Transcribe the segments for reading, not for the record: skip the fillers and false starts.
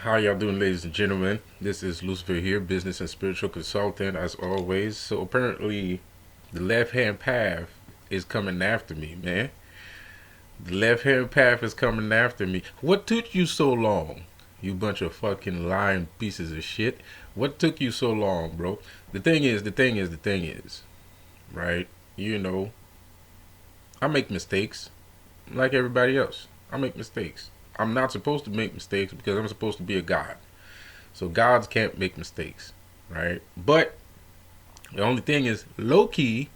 How y'all doing, ladies and gentlemen? This is Lucifer here, business and spiritual consultant, as always. So apparently, the left-hand path is coming after me, man. The left-hand path is coming after me. What took you so long? You bunch of fucking lying pieces of shit. What took you so long, bro? The thing is, right? You know, I make mistakes like everybody else. I make mistakes. I'm not supposed to make mistakes because I'm supposed to be a god. So gods can't make mistakes, right? But the only thing is, Loki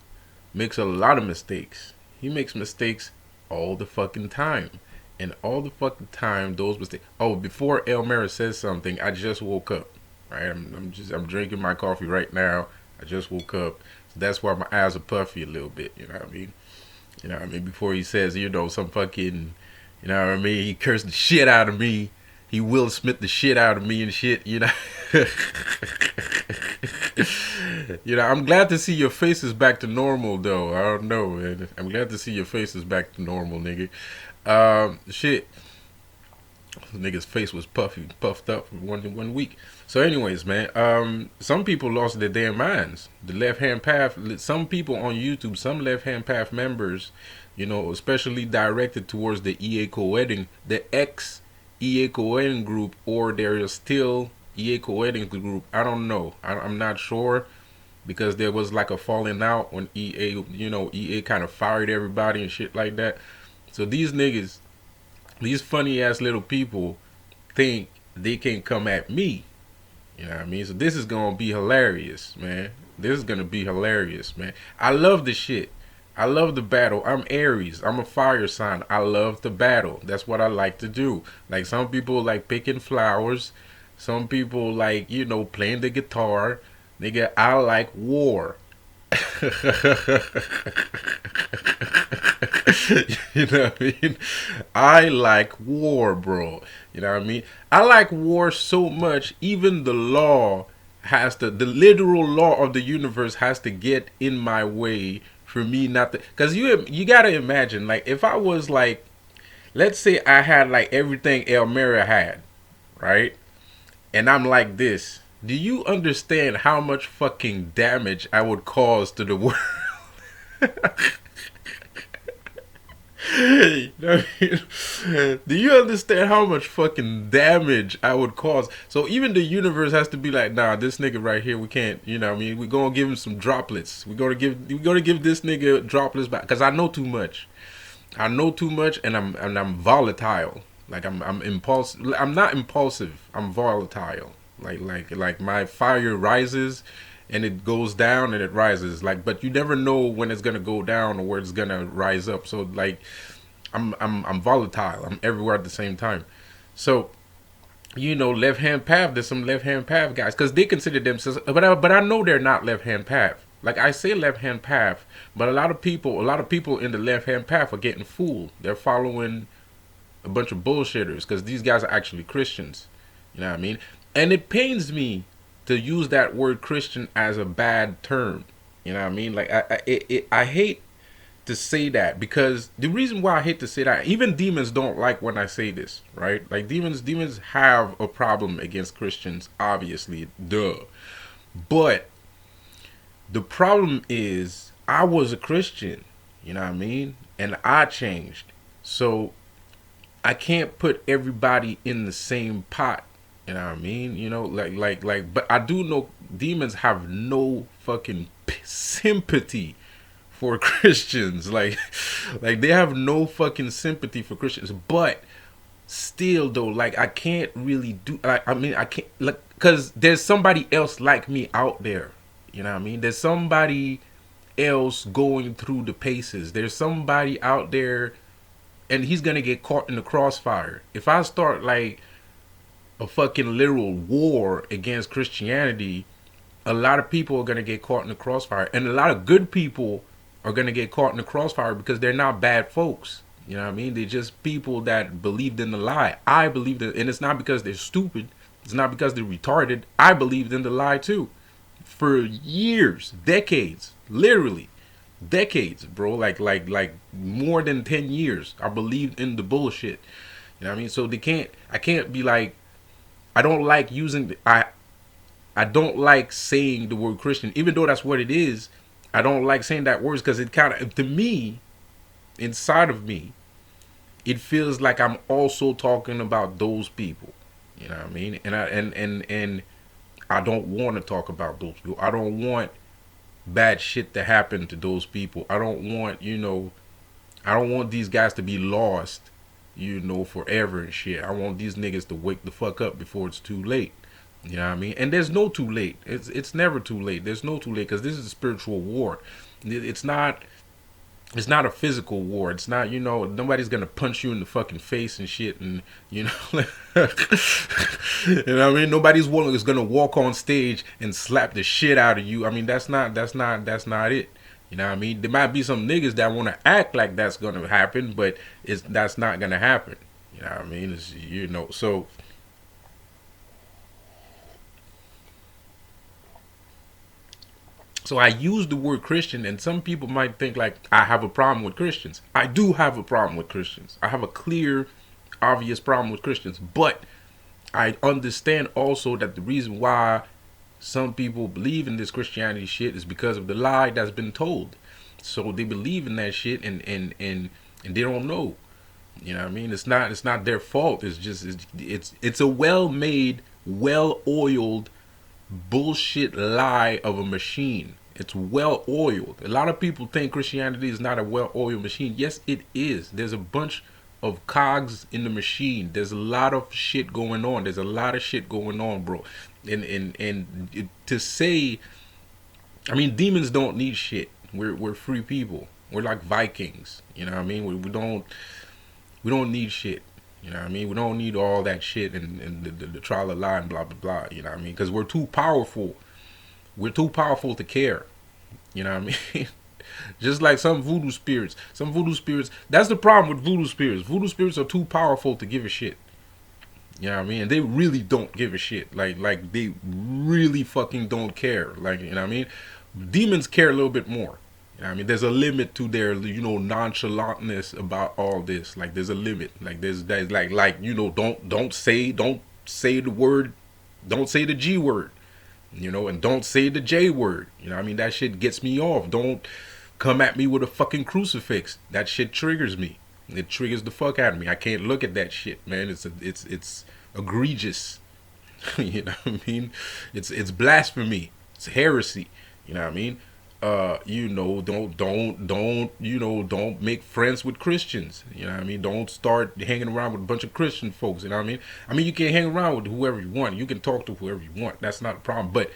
makes a lot of mistakes. He makes mistakes all the fucking time. And all the fucking time, those mistakes. Oh, before Elmera says something, I just woke up. Right? I'm drinking my coffee right now. I just woke up. So that's why my eyes are puffy a little bit. You know what I mean? You know what I mean? Before he says, some fucking, you know what I mean? He cursed the shit out of me. He Will Smith the shit out of me and shit, you know. I'm glad to see your face is back to normal, though. I don't know, man. I'm glad to see your face is back to normal, nigga. Shit. The nigga's face was puffed up for one week. So, anyways, man, some people lost their damn minds. The left hand path. Some people on YouTube, some left hand path members, especially directed towards the EA co-wedding, the ex EA co-wedding group, or there is still EA co-wedding group. I don't know. I'm not sure because there was like a falling out when EA kind of fired everybody and shit like that. So these niggas, these funny ass little people think they can come at me. You know what I mean? So this is gonna be hilarious, man. This is gonna be hilarious, man. I love the shit. I love the battle. I'm Aries. I'm a fire sign. I love the battle. That's what I like to do. Like some people like picking flowers. Some people like, playing the guitar. Nigga, I like war. You know what I mean? I like war, bro. You know what I mean? I like war so much, even the law the literal law of the universe has to get in my way for me not to. Because you got to imagine, like, if I was like, let's say I had like everything Elmira had, right? And I'm like this. Do you understand how much fucking damage I would cause to the world? Do you understand how much fucking damage I would cause? So even the universe has to be like, nah, this nigga right here, we can't. You know what I mean? We're gonna give him some droplets. We're gonna give this nigga droplets back because I know too much. I know too much, and I'm volatile. Like I'm impulsive. I'm not impulsive. I'm volatile. Like my fire rises and it goes down and it rises, like, but you never know when it's gonna go down or where it's gonna rise up. So like I'm volatile. I'm everywhere at the same time. So left hand path, there's some left hand path guys because they consider themselves, but I know they're not left hand path. Like I say left hand path, but a lot of people in the left hand path are getting fooled. They're following a bunch of bullshitters because these guys are actually Christians. You know what I mean? And it pains me to use that word Christian as a bad term. You know what I mean? Like I hate to say that because the reason why I hate to say that, even demons don't like when I say this, right? Like demons have a problem against Christians, obviously, duh. But the problem is I was a Christian, you know what I mean? And I changed. So I can't put everybody in the same pot. You know what I mean? But I do know demons have no fucking sympathy for Christians. Like they have no fucking sympathy for Christians. But still, though, like I can't really do. I can't, like, because there's somebody else like me out there. You know what I mean? There's somebody else going through the paces. There's somebody out there, and he's gonna get caught in the crossfire. If I start like a fucking literal war against Christianity, a lot of people are going to get caught in the crossfire. And a lot of good people are going to get caught in the crossfire because they're not bad folks. You know what I mean? They're just people that believed in the lie. I believed it. And it's not because they're stupid. It's not because they're retarded. I believed in the lie too. For years, decades, literally decades, bro. Like more than 10 years. I believed in the bullshit. You know what I mean? So I can't be like, I don't like using I don't like saying the word Christian, even though that's what it is. I don't like saying that word because it kind of, to me, inside of me, it feels like I'm also talking about those people. You know what I mean? And I don't want to talk about those people. I don't want bad shit to happen to those people. I don't want, I don't want these guys to be lost, forever and shit. I want these niggas to wake the fuck up before it's too late. You know what I mean? And there's no too late. It's never too late. There's no too late because this is a spiritual war. It's not a physical war. It's not, nobody's gonna punch you in the fucking face and shit, and you know, you know what I mean. Nobody's is gonna walk on stage and slap the shit out of you. I mean, that's not it. You know what I mean? There might be some niggas that want to act like that's gonna happen, but that's not gonna happen. You know what I mean? So. So I use the word Christian, and some people might think like I have a problem with Christians. I do have a problem with Christians. I have a clear, obvious problem with Christians. But I understand also that the reason why some people believe in this Christianity shit is because of the lie that's been told. So they believe in that shit, and they don't know. You know what I mean? It's not their fault. It's just it's a well-made, well-oiled bullshit lie of a machine. It's well oiled. A lot of people think Christianity is not a well oiled machine. Yes, it is. There's a bunch of cogs in the machine. There's a lot of shit going on. There's a lot of shit going on, bro. And to say, I mean, demons don't need shit. We're free people. We're like Vikings. You know what I mean? We don't need shit. You know what I mean? We don't need all that shit and the trial of lie and blah, blah, blah. You know what I mean? Because we're too powerful. We're too powerful to care. You know what I mean? Just like some voodoo spirits. That's the problem with voodoo spirits. Voodoo spirits are too powerful to give a shit. You know what I mean? And they really don't give a shit. Like they really fucking don't care. Like, you know what I mean? Demons care a little bit more. You know what I mean? There's a limit to their, nonchalantness about all this. Like, there's a limit. Like, there's don't say the word, don't say the G word, and don't say the J word. You know what I mean? That shit gets me off. Don't come at me with a fucking crucifix. That shit triggers me. It triggers the fuck out of me. I can't look at that shit, man. It's egregious. You know what I mean? It's blasphemy. It's heresy. You know what I mean? Don't make friends with Christians. You know what I mean? Don't start hanging around with a bunch of Christian folks. You know what I mean? I mean, you can hang around with whoever you want. You can talk to whoever you want. That's not a problem. But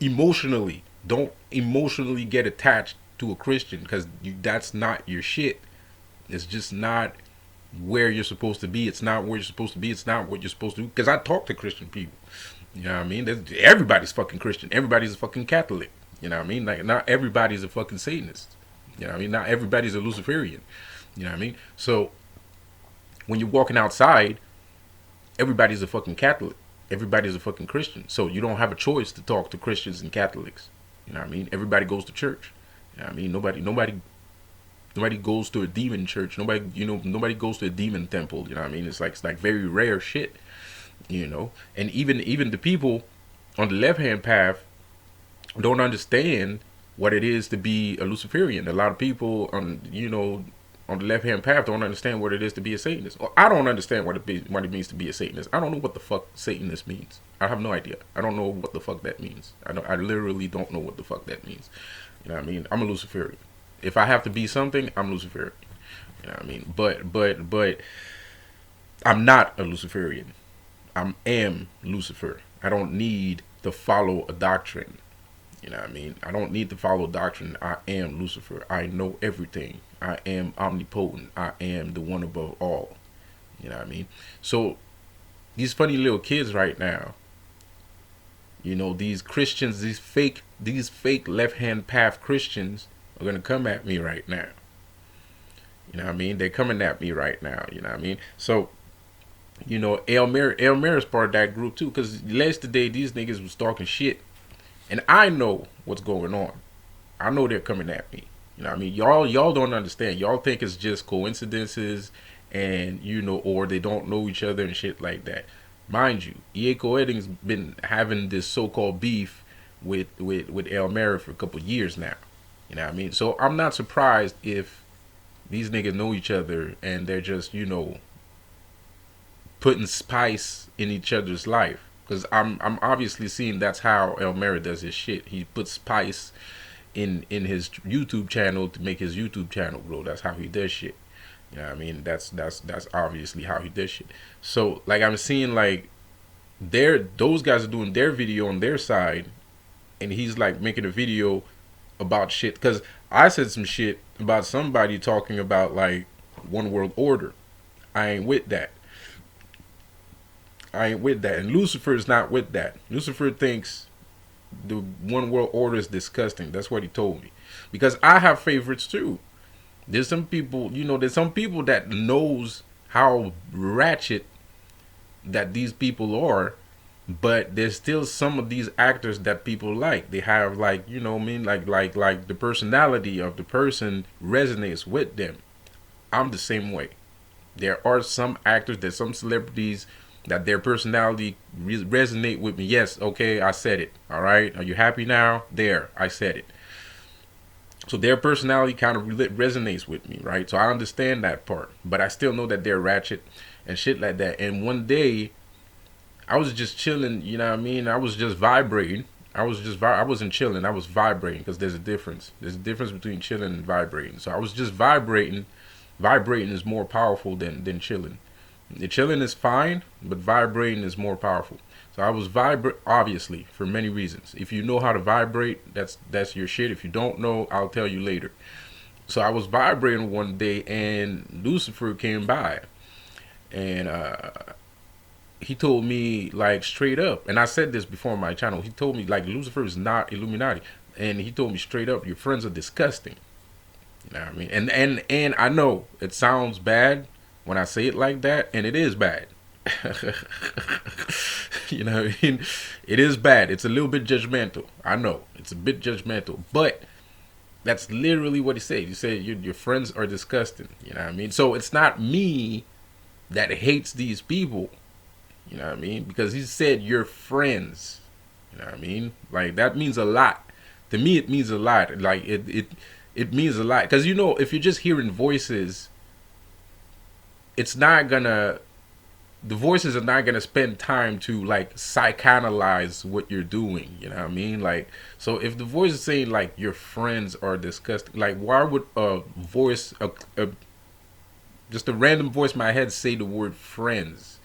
emotionally, don't emotionally get attached to a Christian because that's not your shit. It's just not where you're supposed to be. It's not where you're supposed to be. It's not what you're supposed to do. Because I talk to Christian people. You know what I mean? Everybody's fucking Christian. Everybody's a fucking Catholic. You know what I mean? Like, not everybody's a fucking Satanist. You know what I mean? Not everybody's a Luciferian. You know what I mean? So, when you're walking outside, everybody's a fucking Catholic. Everybody's a fucking Christian. So, you don't have a choice to talk to Christians and Catholics. You know what I mean? Everybody goes to church. You know what I mean? Nobody goes to a demon church. Nobody goes to a demon temple. You know what I mean? It's like very rare shit. And even the people on the left-hand path don't understand what it is to be a Luciferian. A lot of people on the left-hand path don't understand what it is to be a Satanist. Or I don't understand what it means to be a Satanist. I don't know what the fuck Satanist means. I have no idea. I don't know what the fuck that means. I literally don't know what the fuck that means. You know what I mean? I'm a Luciferian. If I have to be something, I'm Luciferian. You know what I mean? But I'm not a Luciferian. I am Lucifer. I don't need to follow a doctrine. You know what I mean? I don't need to follow doctrine. I am Lucifer. I know everything. I am omnipotent. I am the one above all. You know what I mean? So, these funny little kids right now, these Christians, these fake left-hand path Christians are going to come at me right now. You know what I mean? They're coming at me right now. You know what I mean? So, Elmer is part of that group too, because yesterday these niggas was talking shit. And I know what's going on. I know they're coming at me. You know what I mean? Y'all don't understand. Y'all think it's just coincidences and, or they don't know each other and shit like that. Mind you, Ieko Eddings been having this so-called beef with El Mary for a couple years now. You know what I mean? So I'm not surprised if these niggas know each other and they're just, putting spice in each other's life. Because I'm obviously seeing that's how El Mary does his shit. He puts spice in his YouTube channel to make his YouTube channel grow. That's how he does shit. You know what I mean? That's obviously how he does shit. So like I'm seeing like those guys are doing their video on their side, and he's like making a video about shit. Because I said some shit about somebody talking about like one world order. I ain't with that. I ain't with that. And Lucifer is not with that. Lucifer thinks the one world order is disgusting. That's what he told me. Because I have favorites too. There's some people, there's some people that knows how ratchet that these people are, but there's still some of these actors that people like. They have like, what I mean, like the personality of the person resonates with them. I'm the same way. There are some actors, there's some celebrities that their personality resonate with me. Yes, okay, I said it. All right, are you happy now? There, I said it. So their personality kind of resonates with me, right? So I understand that part, but I still know that they're ratchet and shit like that. And one day, I was just chilling. You know what I mean? I was just vibrating. I wasn't chilling. I was vibrating because there's a difference. There's a difference between chilling and vibrating. So I was just vibrating. Vibrating is more powerful than chilling. The chilling is fine, but vibrating is more powerful. So I was obviously for many reasons. If you know how to vibrate, that's your shit. If you don't know, I'll tell you later. So I was vibrating one day, and Lucifer came by, and he told me like straight up, and I said this before on my channel. He told me like Lucifer is not Illuminati, and he told me straight up, your friends are disgusting. You know what I mean? And I know it sounds bad when I say it like that, and it is bad. You know what I mean? It is bad. It's a little bit judgmental. I know. It's a bit judgmental. But that's literally what he said. He said your friends are disgusting. You know what I mean? So it's not me that hates these people. You know what I mean? Because he said your friends. You know what I mean? Like that means a lot. To me it means a lot. Like it means a lot. Because if you're just hearing voices, it's not gonna the voices are not gonna spend time to like psychoanalyze what you're doing. You know what I mean? Like, so if the voice is saying like your friends are disgusting, like why would a voice, just a random voice in my head say the word friends?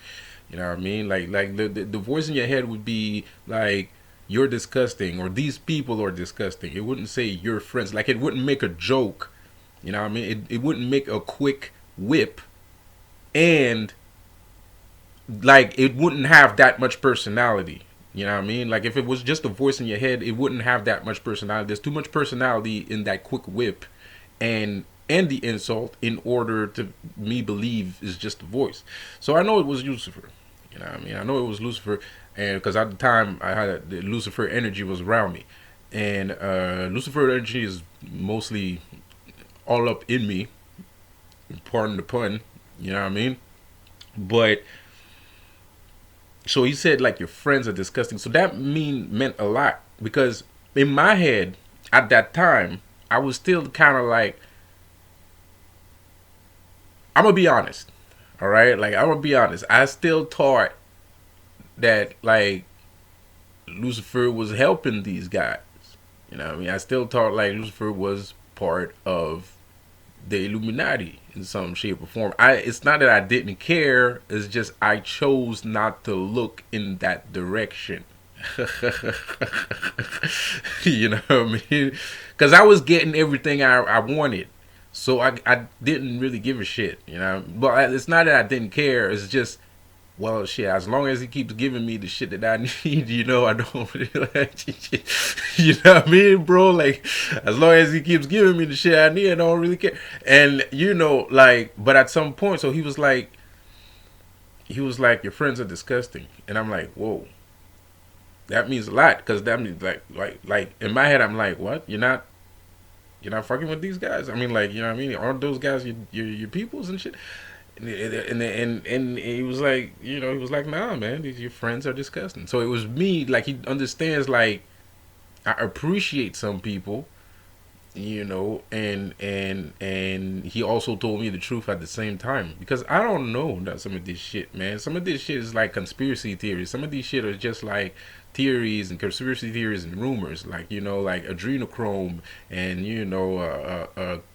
You know what I mean? Like the voice in your head would be like you're disgusting or these people are disgusting. It wouldn't say your friends. Like it wouldn't make a joke. You know what I mean? It wouldn't make a quick whip, and like it wouldn't have that much personality. You know what I mean? Like if it was just a voice in your head, it wouldn't have that much personality. There's too much personality in that quick whip and the insult in order to me believe is just a voice. So I know it was Lucifer. You know what I mean? I know it was Lucifer, and because at the time I had the Lucifer energy was around me, and Lucifer energy is mostly all up in me. Pardon the pun. You know what I mean? But so he said like your friends are disgusting. So that meant a lot because in my head at that time I was still kind of like, I'm gonna be honest, all right? Like I'm gonna be honest. I still thought that like Lucifer was helping these guys. You know what I mean? I still thought like Lucifer was part of the Illuminati in some shape or form. It's not that I didn't care. It's just I chose not to look in that direction. You know what I mean? Because I was getting everything I wanted. So I didn't really give a shit, But it's not that I didn't care. It's just, well, shit, as long as he keeps giving me the shit that I need, I don't really like you know what I mean, bro? Like, as long as he keeps giving me the shit I need, I don't really care. And, but at some point, so he was like, your friends are disgusting. And I'm like, whoa, that means a lot. Because that means, like, in my head, I'm like, what? You're not fucking with these guys? I mean, like, you know what I mean? Aren't those guys your peoples and shit? And he was like, he was like, nah, man, your friends are disgusting. So it was me, like, he understands, like, I appreciate some people, and he also told me the truth at the same time, because I don't know that some of this shit, man. Some of this shit is like conspiracy theories. Some of these shit are just like theories and conspiracy theories and rumors, like, like adrenochrome, and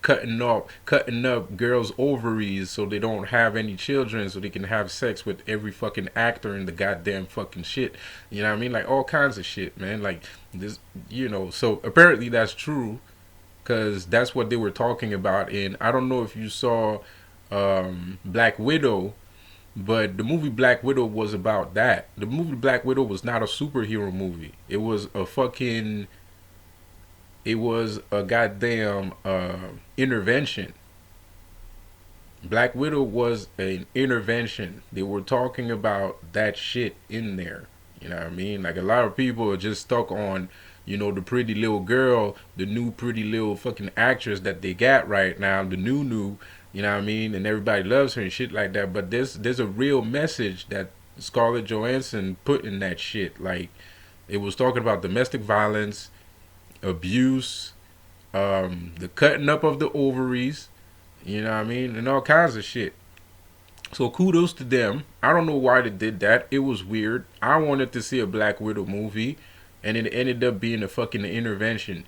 cutting up girls' ovaries so they don't have any children, so they can have sex with every fucking actor in the goddamn fucking shit. You know what I mean? Like all kinds of shit, man. Like this, so apparently that's true, because that's what they were talking about. And I don't know if you saw Black Widow, but the movie Black Widow was about that. The movie Black Widow was not a superhero movie. It was a goddamn intervention. Black Widow was an intervention. They were talking about that shit in there. You know what I mean? Like a lot of people are just stuck on, the pretty little girl, the new pretty little fucking actress that they got right now, the new, you know what I mean? And everybody loves her and shit like that. But there's a real message that Scarlett Johansson put in that shit. Like, it was talking about domestic violence, abuse, the cutting up of the ovaries, you know what I mean? And all kinds of shit. So kudos to them. I don't know why they did that. It was weird. I wanted to see a Black Widow movie, and it ended up being a fucking intervention.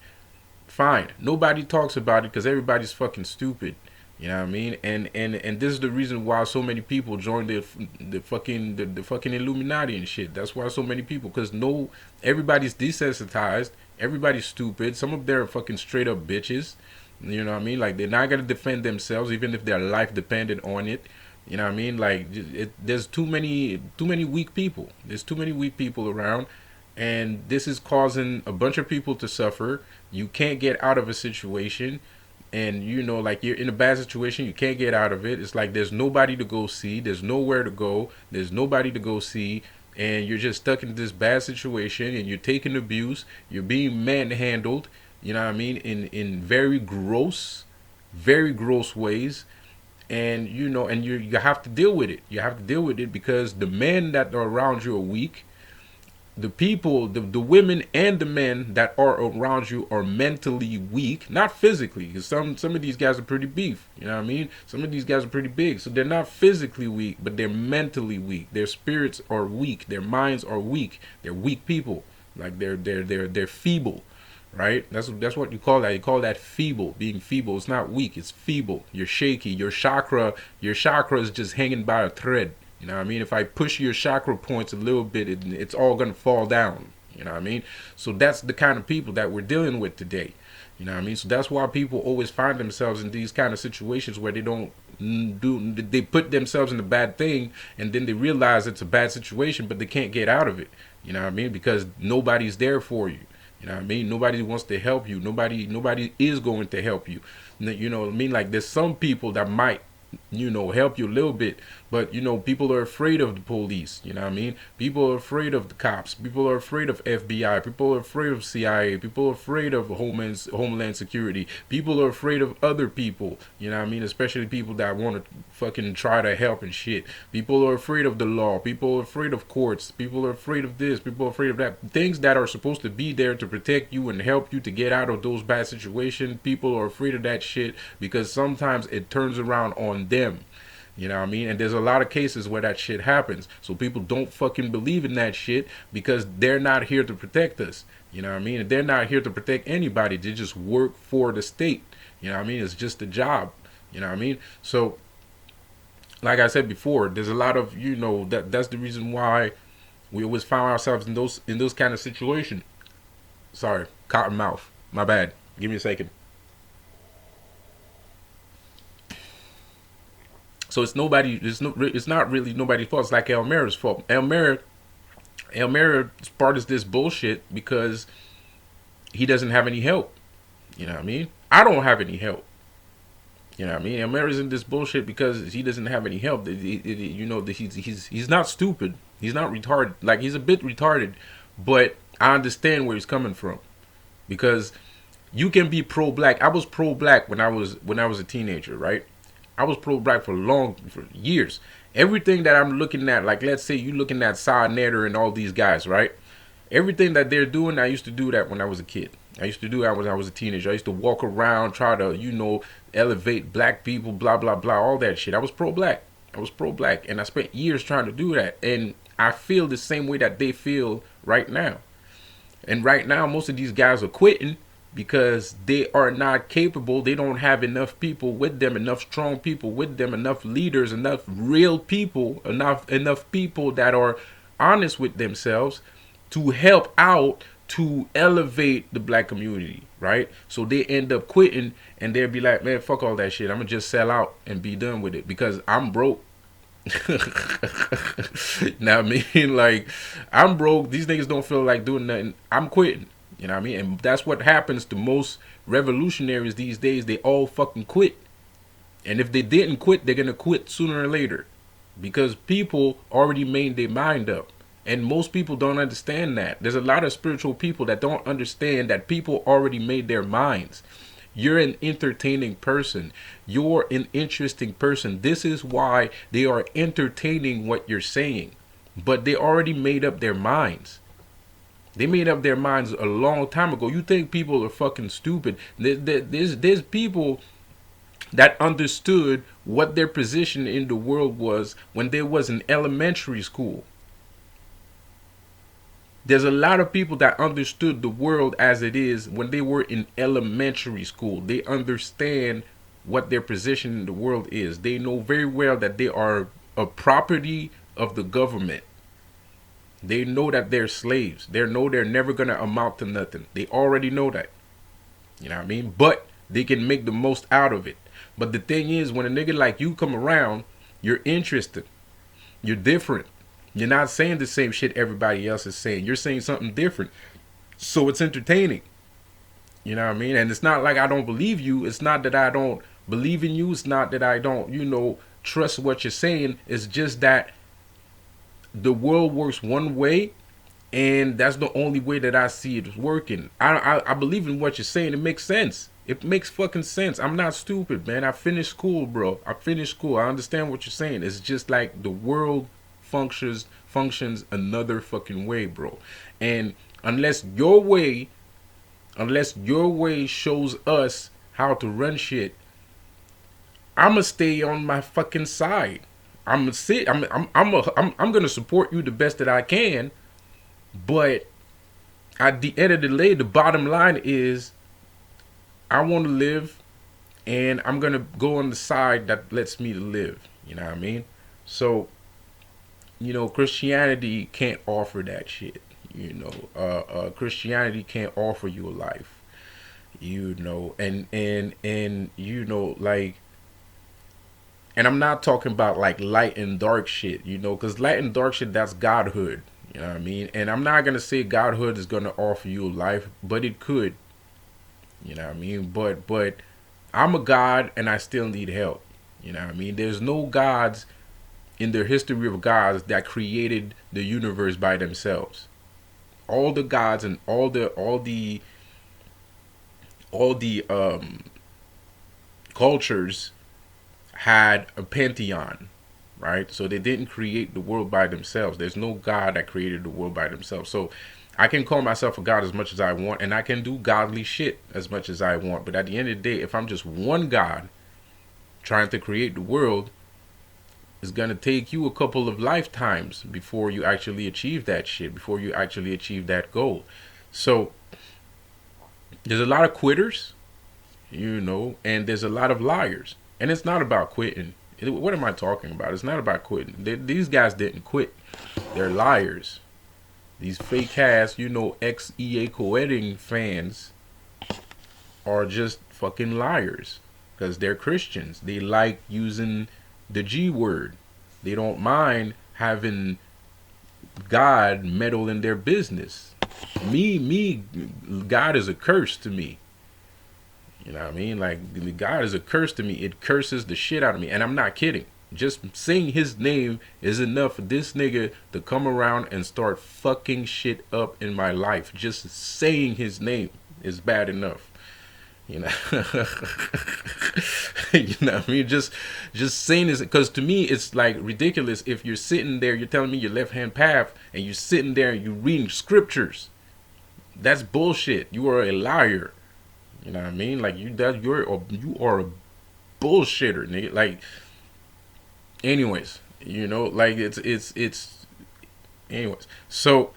Fine. Nobody talks about it because everybody's fucking stupid. You know what I mean? And this is the reason why so many people joined the fucking Illuminati and shit. That's why so many people, because everybody's desensitized. Everybody's stupid. Some of them are fucking straight up bitches. You know what I mean? Like, they're not gonna defend themselves even if their life depended on it. You know what I mean? Like, there's too many weak people. There's too many weak people around, and this is causing a bunch of people to suffer. You can't get out of a situation, and like, you're in a bad situation. You can't get out of it. It's like there's nobody to go see. There's nowhere to go. There's nobody to go see, and you're just stuck in this bad situation, and you're taking abuse. You're being manhandled. You know what I mean? In very gross ways. And and you have to deal with it. You have to deal with it because the men that are around you are weak. The people, the women and the men that are around you are mentally weak, not physically. Because some of these guys are pretty beef. You know what I mean? Some of these guys are pretty big, so they're not physically weak, but they're mentally weak. Their spirits are weak. Their minds are weak. They're weak people. Like they're feeble. Right? That's what you call that. You call that feeble. Being feeble. It's not weak. It's feeble. You're shaky. Your chakra is just hanging by a thread. You know what I mean? If I push your chakra points a little bit, it's all gonna fall down. You know what I mean? So that's the kind of people that we're dealing with today. You know what I mean? So that's why people always find themselves in these kind of situations where they put themselves in a bad thing, and then they realize it's a bad situation, but they can't get out of it. You know what I mean? Because nobody's there for you. You know what I mean? Nobody wants to help you. Nobody is going to help you. You know what I mean? Like, there's some people that might, help you a little bit, but people are afraid of the police. You know what I mean? People are afraid of the cops. People are afraid of FBI. People are afraid of CIA. People are afraid of Homeland Security. People are afraid of other people. You know what I mean? Especially people that want to fucking try to help and shit. People are afraid of the law. People are afraid of courts. People are afraid of this. People are afraid of that. Things that are supposed to be there to protect you and help you to get out of those bad situations. People are afraid of that shit because sometimes it turns around on them. You know what I mean? And there's a lot of cases where that shit happens. So people don't fucking believe in that shit because they're not here to protect us. You know what I mean? And they're not here to protect anybody. They just work for the state. You know what I mean? It's just a job. You know what I mean? So, like I said before, there's a lot of, that's the reason why we always found ourselves in those kind of situations. Sorry, cotton mouth. My bad. Give me a second. So it's not really nobody's fault. It's like Elmira's fault. Elmira's part of this bullshit because he doesn't have any help. You know what I mean? I don't have any help. You know what I mean? Elmira's in this bullshit because he doesn't have any help. He's not stupid. He's not retarded. Like, he's a bit retarded, but I understand where he's coming from because you can be pro-black. I was pro-black when I was a teenager, right? I was pro-black for years. Everything that I'm looking at, like let's say you looking at Sa Neter and all these guys, right? Everything that they're doing, I used to do that when I was a kid. I used to do that when I was a teenager. I used to walk around, try to, elevate black people, blah, blah, blah, all that shit. I was pro-black. I was pro-black. And I spent years trying to do that. And I feel the same way that they feel right now. And right now, most of these guys are quitting because they are not capable. They don't have enough people with them, enough strong people with them, enough leaders, enough real people, enough people that are honest with themselves to help out to elevate the black community, right? So they end up quitting and they'll be like, man, fuck all that shit. I'm gonna just sell out and be done with it because I'm broke. Now I mean, like, I'm broke. These niggas don't feel like doing nothing. I'm quitting. You know what I mean? And that's what happens to most revolutionaries these days. They all fucking quit. And if they didn't quit, they're gonna quit sooner or later because people already made their mind up. And most people don't understand that. There's a lot of spiritual people that don't understand that people already made their minds. You're an entertaining person. You're an interesting person. This is why they are entertaining what you're saying. But they already made up their minds. They made up their minds a long time ago. You think people are fucking stupid. There's people that understood what their position in the world was when they was in elementary school. There's a lot of people that understood the world as it is when they were in elementary school. They understand what their position in the world is. They know very well that they are a property of the government. They know that they're slaves. They know they're never going to amount to nothing. They already know that. You know what I mean? But they can make the most out of it. But the thing is, when a nigga like you come around, you're interested. You're different. You're not saying the same shit everybody else is saying. You're saying something different. So it's entertaining. You know what I mean? And it's not like I don't believe you. It's not that I don't believe in you. It's not that I don't, trust what you're saying. It's just that the world works one way, and that's the only way that I see it working. I believe in what you're saying. It makes sense. It makes fucking sense. I'm not stupid, man. I finished school, bro. I finished school. I understand what you're saying. It's just like the world functions another fucking way, bro. And unless your way shows us how to run shit, I'ma stay on my fucking side. I'm gonna support you the best that I can, but at the end of the day, the bottom line is I want to live, and I'm gonna go on the side that lets me to live. You know what I mean? So, Christianity can't offer that shit. Christianity can't offer you a life. Like, and I'm not talking about like light and dark shit, because light and dark shit, that's godhood. You know what I mean? And I'm not gonna say godhood is gonna offer you a life, but it could. You know what I mean? But I'm a god and I still need help. You know what I mean? There's no gods in the history of gods that created the universe by themselves. All the gods and all the cultures had a pantheon, right? So they didn't create the world by themselves. There's no god that created the world by themselves. So I can call myself a god as much as I want, and I can do godly shit as much as I want. But at the end of the day, if I'm just one god trying to create the world, it's going to take you a couple of lifetimes before you actually achieve that shit, before you actually achieve that goal. So there's a lot of quitters, and there's a lot of liars. And it's not about quitting. What am I talking about? It's not about quitting. These guys didn't quit. They're liars. These fake ass, ex-EA co-editing fans are just fucking liars. Because they're Christians. They like using the G word. They don't mind having God meddle in their business. God is a curse to me. You know what I mean? Like, God is a curse to me. It curses the shit out of me. And I'm not kidding. Just saying his name is enough for this nigga to come around and start fucking shit up in my life. Just saying his name is bad enough. You know, you know what I mean? Just saying this because to me it's like ridiculous if you're sitting there, you're telling me your left hand path, and you're sitting there and you're reading scriptures. That's bullshit. You are a liar. You know what I mean? Like you are a bullshitter, nigga. Like, anyways, like it's. Anyways, so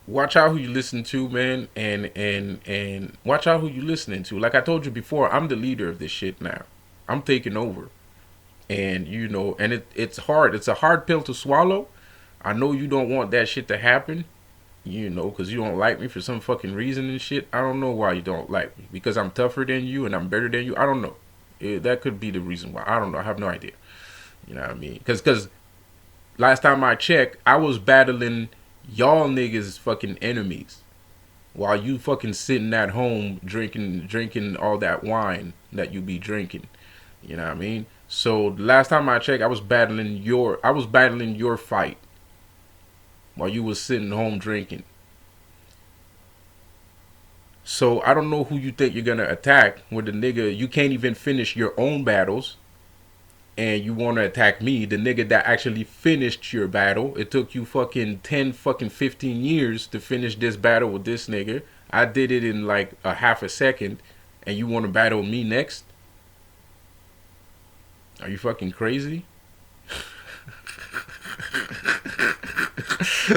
watch out who you listen to, man, and watch out who you listening to. Like I told you before, I'm the leader of this shit now. I'm taking over, and and it's hard. It's a hard pill to swallow. I know you don't want that shit to happen, because you don't like me for some fucking reason and shit. I don't know why you don't like me. Because I'm tougher than you and I'm better than you. I don't know. That could be the reason why. I don't know. I have no idea. You know what I mean? Because last time I checked, I was battling y'all niggas fucking enemies while you fucking sitting at home drinking all that wine that you be drinking. You know what I mean? So the last time I checked, I was battling your fight while you was sitting home drinking. So I don't know who you think you're gonna attack with the nigga. You can't even finish your own battles, and you want to attack me, the nigga that actually finished your battle. It took you fucking 10 fucking 15 years to finish this battle with this nigga. I did it in like a half a second, and you want to battle me next? Are you fucking crazy?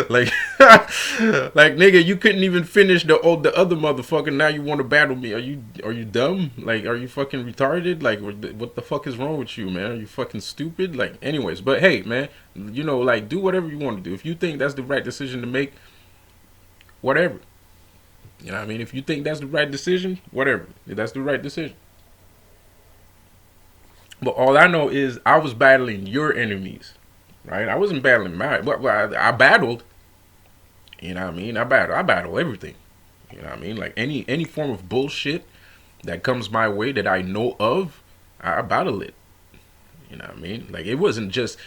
like like nigga, you couldn't even finish the other motherfucker. Now you want to battle me? Are you dumb? Like, are you fucking retarded? Like, what the fuck is wrong with you, man? Are you fucking stupid? Like, anyways, but hey, man, like, do whatever you want to do. If you think that's the right decision to make, whatever. You know what I mean? If you think that's the right decision, whatever. If that's the right decision. But all I know is I was battling your enemies. Right? I wasn't battling mine. But I battled. You know what I mean? I battle everything. You know what I mean? Like any form of bullshit that comes my way that I know of, I battle it. You know what I mean? Like it wasn't just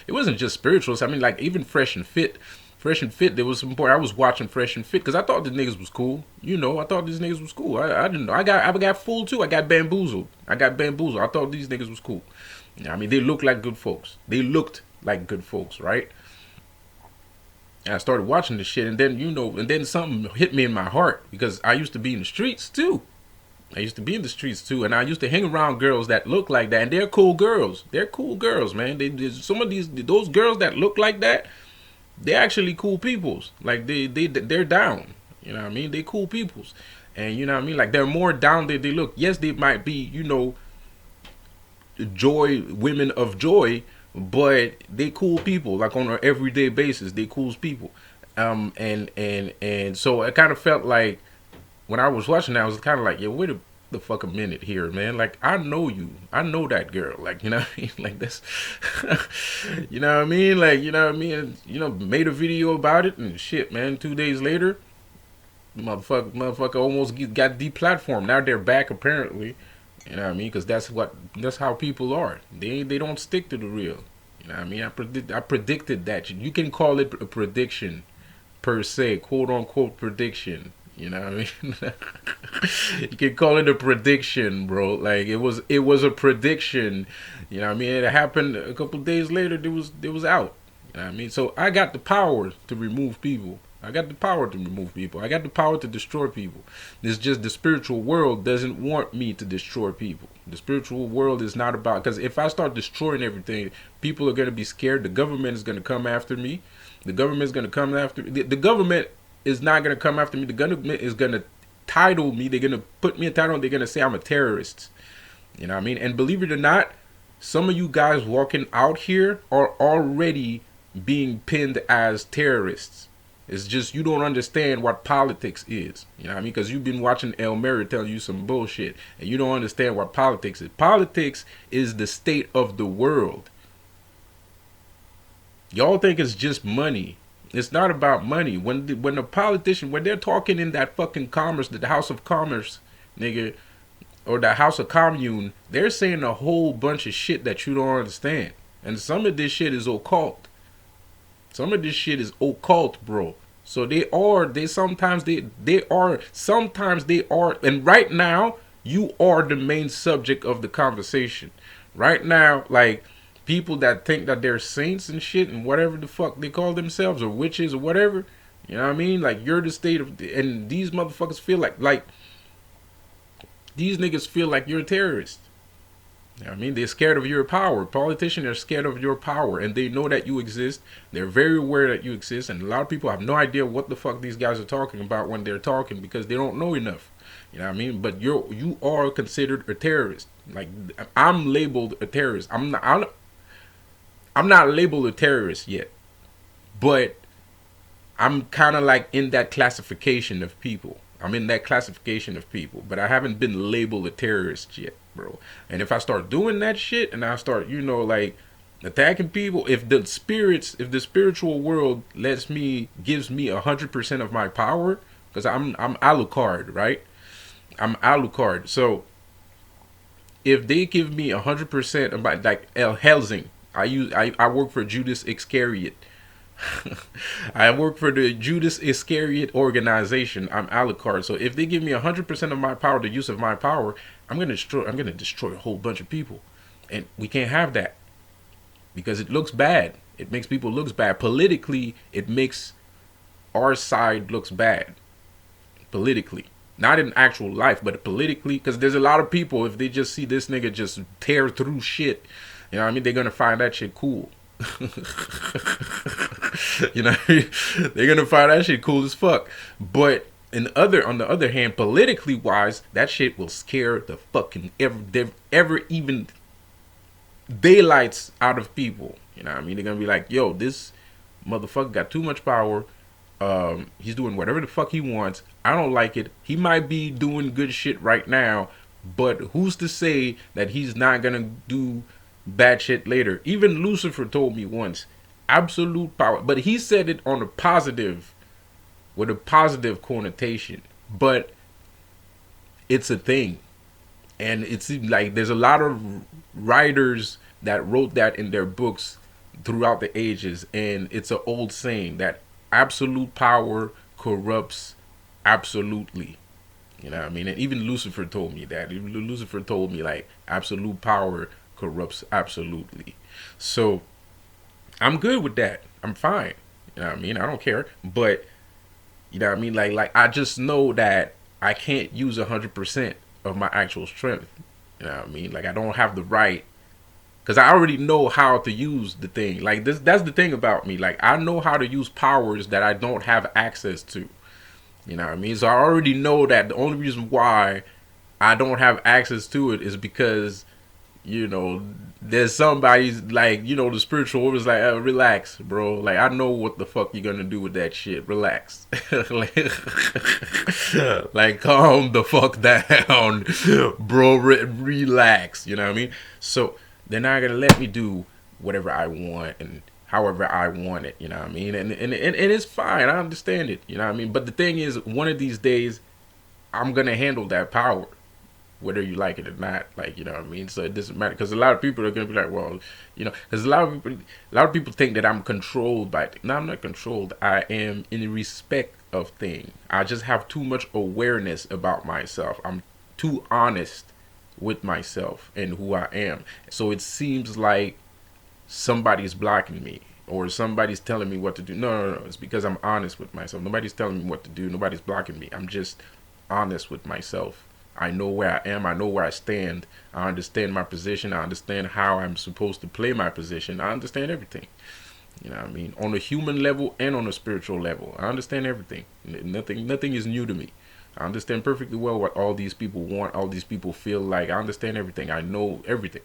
spirituals. I mean, like even Fresh and Fit. There was some point I was watching Fresh and Fit because I thought the niggas was cool. I thought these niggas was cool. I didn't know. I got fooled too. I got bamboozled. I thought these niggas was cool. You know what I mean? They looked like good folks. Right? And I started watching this shit, and then something hit me in my heart because I used to be in the streets too. And I used to hang around girls that look like that, and they're cool girls. Man. Some of those girls that look like that, they're actually cool peoples. Like they're down. You know what I mean? They cool peoples, and you know what I mean. Like they're more down than they look. Yes, they might be women of joy. But they cool people, like on an everyday basis. They cool people, and so I kind of felt like when I was watching that, I was kind of like, yeah, wait the fuck a minute here, man. Like I know you, I know that girl. Like you know what I mean? Like this, you know what I mean? Like you know what I mean? And, made a video about it and shit, man. 2 days later, motherfucker almost got deplatformed. Now they're back apparently. You know what I mean? Because that's how people are. They don't stick to the real. You know what I mean? I predicted that. You can call it a prediction per se, quote unquote prediction. You know what I mean? You can call it a prediction, bro. Like it was a prediction. You know what I mean? It happened a couple days later. It was out. You know what I mean? So I got the power to remove people. I got the power to destroy people. It's just the spiritual world doesn't want me to destroy people. The spiritual world is not about, because if I start destroying everything, people are going to be scared. The government is going to come after me. The government is not going to come after me. The government is going to title me. They're going to put me in title. They're going to say I'm a terrorist. You know what I mean? And believe it or not, some of you guys walking out here are already being pinned as terrorists. It's just you don't understand what politics is. You know what I mean? Because you've been watching El Mary telling you some bullshit, and you don't understand what politics is. Politics is the state of the world. Y'all think it's just money. It's not about money. When a politician, when they're talking in that fucking commerce, the House of Commerce, nigga, or the House of Commune, they're saying a whole bunch of shit that you don't understand. And some of this shit is occult. Bro. So sometimes they are, and right now you are the main subject of the conversation. Right now, like people that think that they're saints and shit and whatever the fuck they call themselves or witches or whatever, you know what I mean? Like you're the state of, and these motherfuckers feel like these niggas feel like you're a terrorist. You know what I mean? They're scared of your power. Politicians are scared of your power, and they know that you exist. They're very aware that you exist, and a lot of people have no idea what the fuck these guys are talking about when they're talking because they don't know enough. You know what I mean? But you are considered a terrorist. Like I'm labeled a terrorist. I'm not labeled a terrorist yet, but I'm kind of like in that classification of people. I'm in that classification of people, but I haven't been labeled a terrorist yet, bro. And if I start doing that shit and I start, like attacking people, if the spiritual world gives me 100% of my power, because I'm Alucard, right? I'm Alucard. So if they give me 100% of my, like El Helsing, I work for Judas Iscariot. I work for the Judas Iscariot organization. I'm Alucard. So if they give me 100% of my power, the use of my power, I'm gonna destroy a whole bunch of people, and we can't have that because it looks bad. It makes people looks bad politically. It makes our side looks bad politically, not in actual life, but politically. Because there's a lot of people, if they just see this nigga just tear through shit, you know what I mean, they're gonna find that shit cool. You know, they're gonna find that shit cool as fuck. But on the other hand, politically wise, that shit will scare the fucking ever even daylights out of people. You know what I mean? They're gonna be like, yo, this motherfucker got too much power. He's doing whatever the fuck he wants. I don't like it. He might be doing good shit right now, but who's to say that he's not gonna do bad shit later? Even Lucifer told me once, absolute power, but he said it on a positive, with a positive connotation. But it's a thing, and it's like there's a lot of writers that wrote that in their books throughout the ages, and it's an old saying that absolute power corrupts absolutely. You know what I mean? And even Lucifer told me that. Even Lucifer told me like absolute power corrupts absolutely. So I'm good with that. I'm fine. You know what I mean? I don't care. But you know what I mean? Like I just know that I can't use 100% of my actual strength. You know what I mean? Like I don't have the right, because I already know how to use the thing. Like that's the thing about me. Like I know how to use powers that I don't have access to. You know what I mean? So I already know that the only reason why I don't have access to it is because, there's somebody's like, the spiritual world is like, relax, bro. Like, I know what the fuck you're gonna do with that shit. Relax. like, calm the fuck down, bro. Relax. You know what I mean? So they're not gonna let me do whatever I want and however I want it, you know what I mean? And it's fine. I understand it, you know what I mean? But the thing is, one of these days, I'm going to handle that power, whether you like it or not. Like, you know what I mean? So it doesn't matter. Because a lot of people are going to be like, well, because a lot of people think that I'm controlled by it. No, I'm not controlled. I am in respect of things. I just have too much awareness about myself. I'm too honest with myself and who I am. So it seems like somebody's blocking me or somebody's telling me what to do. No. It's because I'm honest with myself. Nobody's telling me what to do. Nobody's blocking me. I'm just honest with myself. I know where I am. I know where I stand. I understand my position. I understand how I'm supposed to play my position. I understand everything. You know what I mean? On a human level and on a spiritual level. I understand everything. Nothing is new to me. I understand perfectly well what all these people want. All these people feel like. I understand everything. I know everything.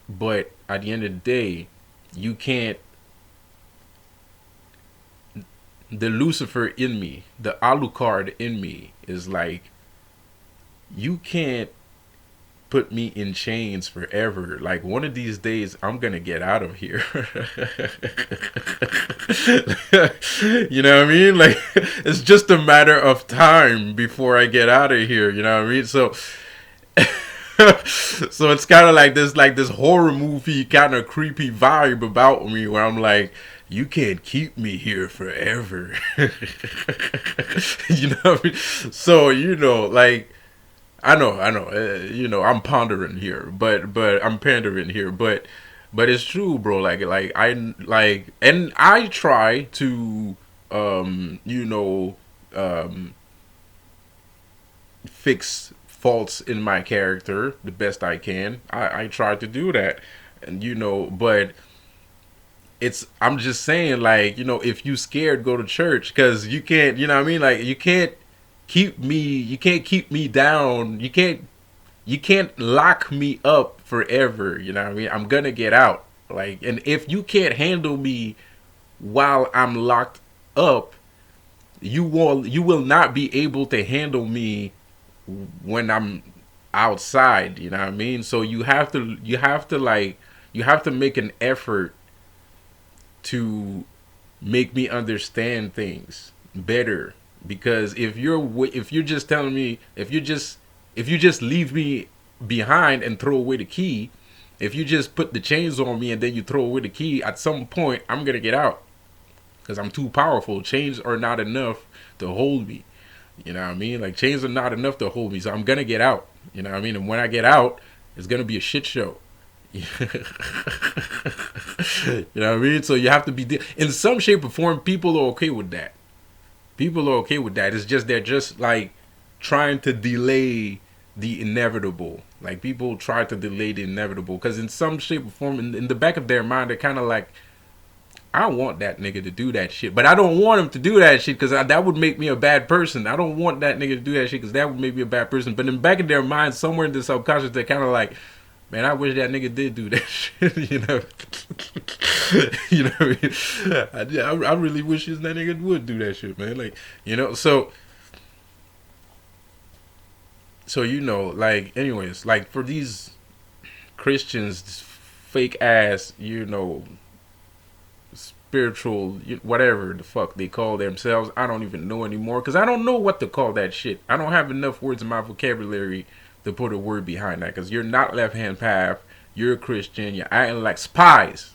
But at the end of the day, you can't. The Lucifer in me, the Alucard in me is like, you can't put me in chains forever. Like one of these days, I'm gonna get out of here. You know what I mean? Like it's just a matter of time before I get out of here. You know what I mean? So. So it's kind of like this horror movie kind of creepy vibe about me where I'm like, you can't keep me here forever. You know what I mean? So, like, I know, I'm pondering here, but I'm pandering here, but it's true, bro. And I try to, um, fix faults in my character the best I can. I try to do that, and but I'm just saying, like, if you scared, go to church, because you can't, you know what I mean, like, you can't keep me down, you can't lock me up forever, you know what I mean. I'm gonna get out, like, and if you can't handle me while I'm locked up, you will not be able to handle me when I'm outside, you know what I mean? So you have to make an effort to make me understand things better, because if you're just telling me, if you just leave me behind and throw away the key, if you just put the chains on me and then you throw away the key, at some point I'm going to get out because I'm too powerful. Chains are not enough to hold me. You know what I mean? Like, chains are not enough to hold me, so I'm gonna get out. You know what I mean? And when I get out, it's gonna be a shit show. You know what I mean? So you have to be in some shape or form. People are okay with that. People are okay with that. It's just they're just like trying to delay the inevitable. Like, people try to delay the inevitable because in some shape or form, in the back of their mind, they're kind of like, I want that nigga to do that shit, but I don't want him to do that shit because that would make me a bad person. I don't want that nigga to do that shit because that would make me a bad person. But in the back of their mind, somewhere in the subconscious, they're kind of like, man, I wish that nigga did do that shit. You know, you know what I mean? I really wish that nigga would do that shit, man. Like, so like, anyways, like, for these Christians, fake ass, spiritual, whatever the fuck they call themselves. I don't even know anymore because I don't know what to call that shit. I don't have enough words in my vocabulary to put a word behind that, because you're not left hand path. You're a Christian. You're acting like spies.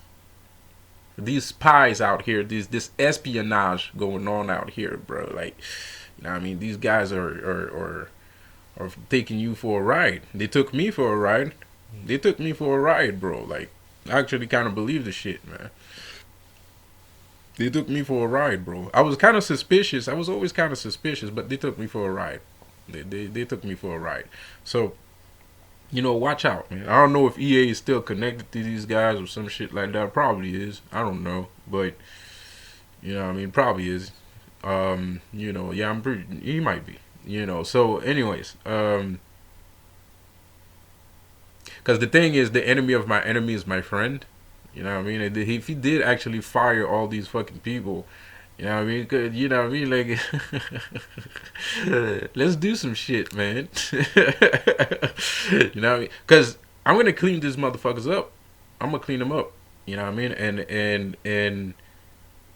These spies out here, this espionage going on out here, bro. Like, what I mean, these guys are taking you for a ride. They took me for a ride. They took me for a ride, bro. Like, I actually kind of believe the shit, man. They took me for a ride, bro. I was kind of suspicious. I was always kind of suspicious, but they took me for a ride. They took me for a ride. So, watch out, man. I don't know if EA is still connected to these guys or some shit like that. Probably is. I don't know, but I mean, probably is. Yeah, I'm pretty. He might be. So, anyways, because the thing is, the enemy of my enemy is my friend. You know what I mean? If he did actually fire all these fucking people, you know what I mean? You know what I mean? Like, let's do some shit, man. You know what I mean? Because I'm gonna clean these motherfuckers up. I'm gonna clean them up. You know what I mean? And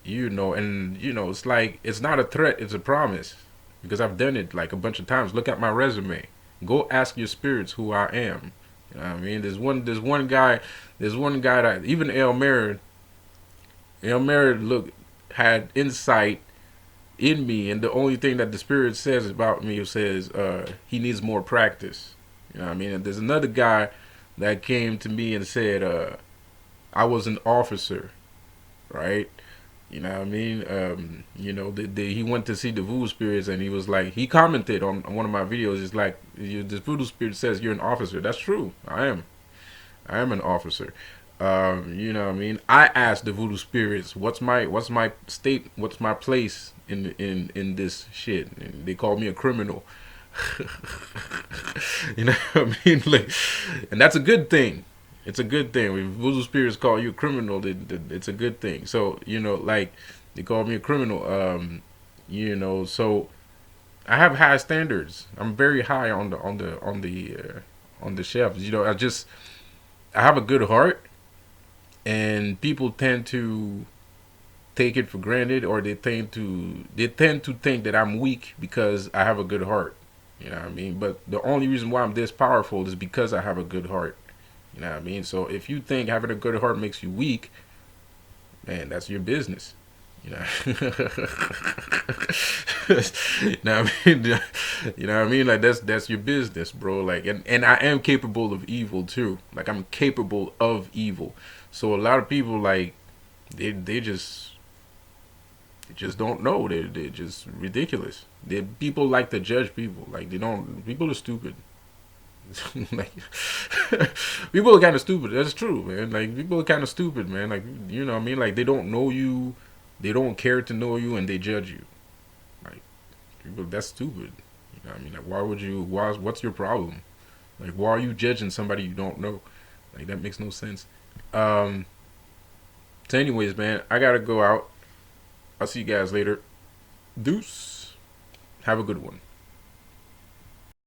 it's like, it's not a threat, it's a promise, because I've done it like a bunch of times. Look at my resume. Go ask your spirits who I am. You know what I mean? There's one guy that even El Merid had insight in me, and the only thing that the spirit says about me says he needs more practice. You know what I mean? And there's another guy that came to me and said I was an officer, right? You know what I mean? He went to see the voodoo spirits, and he was like, he commented on one of my videos. It's like, this voodoo spirit says you're an officer. That's true. I am. I am an officer. You know what I mean? I asked the voodoo spirits, what's my state? What's my place in this shit? And they called me a criminal. You know what I mean? Like, and that's a good thing. It's a good thing. When voodoo spirits call you a criminal, it's a good thing. So, like, they call me a criminal. So I have high standards. I'm very high on the shelves. I have a good heart, and people tend to take it for granted, or they tend to think that I'm weak because I have a good heart. You know what I mean? But the only reason why I'm this powerful is because I have a good heart. You know what I mean? So if you think having a good heart makes you weak, man, that's your business. You know, you know what I mean? You know what I mean? Like that's your business, bro. Like, and I am capable of evil too. Like I'm capable of evil. So a lot of people like they just don't know. They're just ridiculous. People like to judge people. Like they don't. People are stupid. Like people are kind of stupid. That's true, man. Like people are kind of stupid, man. Like you know what I mean? Like they don't know you, they don't care to know you, and they judge you. Like people, that's stupid. You know what I mean? Like why would you? Why? What's your problem? Like why are you judging somebody you don't know? Like that makes no sense. Um. So, anyways, man, I gotta go out. I'll see you guys later. Deuce. Have a good one.